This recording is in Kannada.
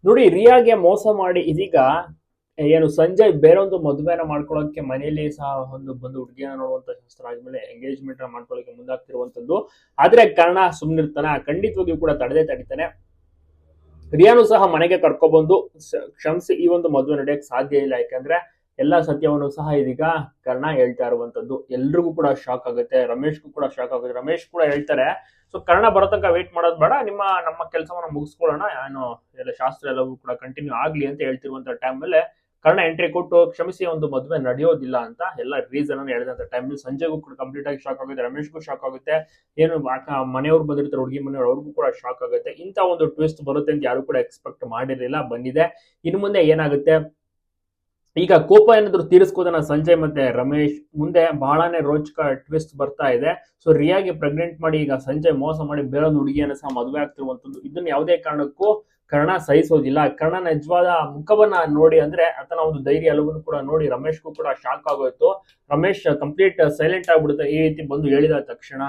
ನೋಡಿ, ರಿಯಾಗೆ ಮೋಸ ಮಾಡಿ ಇದೀಗ ಏನು ಸಂಜಯ್ ಬೇರೊಂದು ಮದುವೆನ ಮಾಡ್ಕೊಳ್ಳೋಕೆ ಮನೆಯಲ್ಲಿ ಸಹ ಒಂದು ಬಂದು ಹುಡುಗಿಯನ್ನ ನೋಡುವಂತ ಶಾಸ್ತ್ರ ಆದ್ಮೇಲೆ ಎಂಗೇಜ್ಮೆಂಟ್ ಮಾಡ್ಕೊಳ್ಳೋಕೆ ಮುಂದಾಗ್ತಿರುವಂತದ್ದು. ಆದ್ರೆ ಕರ್ಣ ಸುಮ್ನಿರ್ತಾನೆ, ಖಂಡಿತವಾಗಿಯೂ ಕೂಡ ತಡೆದೇ ತಡಿತಾನೆ. ರಿಯಾನು ಸಹ ಮನೆಗೆ ಕರ್ಕೊಬಂದು ಕ್ಷಮಿಸಿ, ಈ ಒಂದು ಮದುವೆ ನಡೆಯಕ್ಕೆ ಸಾಧ್ಯ ಇಲ್ಲ, ಯಾಕಂದ್ರೆ ಎಲ್ಲಾ ಸತ್ಯವನ್ನು ಸಹ ಇದೀಗ ಕರ್ಣ ಹೇಳ್ತಾ ಇರುವಂತದ್ದು. ಎಲ್ರಿಗೂ ಕೂಡ ಶಾಕ್ ಆಗುತ್ತೆ, ರಮೇಶ್ಗೂ ಕೂಡ ಶಾಕ್ ಆಗುತ್ತೆ. ರಮೇಶ್ ಕೂಡ ಹೇಳ್ತಾರೆ, ಸೊ ಕರ್ಣ ಬರೋ ತನಕ ವೇಟ್ ಮಾಡೋದ್ ಬೇಡ, ನಮ್ಮ ಕೆಲಸವನ್ನ ಮುಗಿಸ್ಕೊಳ್ಳೋಣ, ಏನು ಎಲ್ಲ ಶಾಸ್ತ್ರ ಎಲ್ಲವೂ ಕೂಡ ಕಂಟಿನ್ಯೂ ಆಗ್ಲಿ ಅಂತ ಹೇಳ್ತಿರುವಂತ ಟೈಮ್ ಮೇಲೆ ಕರ್ಣ ಎಂಟ್ರಿ ಕೊಟ್ಟು ಕ್ಷಮಿಸಿ, ಒಂದು ಮದುವೆ ನಡೆಯೋದಿಲ್ಲ ಅಂತ ಎಲ್ಲ ರೀಸನ್ ಅನ್ನು ಹೇಳಿದಂತ ಟೈಮ್ ಸಂಜಯ್ಗೂ ಕೂಡ ಕಂಪ್ಲೀಟ್ ಆಗಿ ಶಾಕ್ ಆಗುತ್ತೆ, ರಮೇಶ್ಗೂ ಶಾಕ್ ಆಗುತ್ತೆ, ಏನು ಮನೆಯವ್ರು ಬಂದಿರ್ತಾರೆ ಹುಡುಗಿ ಮನೆಯವ್ರು, ಅವ್ರಿಗೂ ಕೂಡ ಶಾಕ್ ಆಗುತ್ತೆ. ಇಂತ ಒಂದು ಟ್ವಿಸ್ಟ್ ಬರುತ್ತೆ ಅಂತ ಯಾರು ಕೂಡ ಎಕ್ಸ್ಪೆಕ್ಟ್ ಮಾಡಿರಲಿಲ್ಲ, ಬಂದಿದೆ. ಇನ್ನು ಮುಂದೆ ಏನಾಗುತ್ತೆ, ಈಗ ಕೋಪ ಏನಾದ್ರು ತೀರಿಸ್ಕೋದನ್ನ ಸಂಜಯ್ ಮತ್ತೆ ರಮೇಶ್ ಮುಂದೆ ಬಹಳನೇ ರೋಚಕ ಟ್ವಿಸ್ಟ್ ಬರ್ತಾ ಇದೆ. ಸೊ ರಿಯಾಗೆ ಪ್ರೆಗ್ನೆಂಟ್ ಮಾಡಿ ಈಗ ಸಂಜಯ್ ಮೋಸ ಮಾಡಿ ಬೇರೊಂದು ಹುಡುಗಿಯನ್ನ ಸಹ ಮದುವೆ ಆಗ್ತಿರುವಂತದ್ದು, ಇದನ್ನ ಯಾವುದೇ ಕಾರಣಕ್ಕೂ ಕರ್ಣ ಸಹಿಸೋದಿಲ್ಲ. ಕರ್ಣ ನಿಜವಾದ ಮುಖವನ್ನ ನೋಡಿ, ಅಂದ್ರೆ ಆತನ ಒಂದು ಧೈರ್ಯ ಎಲ್ಲವನ್ನೂ ಕೂಡ ನೋಡಿ ರಮೇಶ್ಗೂ ಕೂಡ ಶಾಕ್ ಆಗೋಯ್ತು. ರಮೇಶ್ ಕಂಪ್ಲೀಟ್ ಸೈಲೆಂಟ್ ಆಗ್ಬಿಡುತ್ತೆ ಈ ರೀತಿ ಬಂದು ಹೇಳಿದ ತಕ್ಷಣ.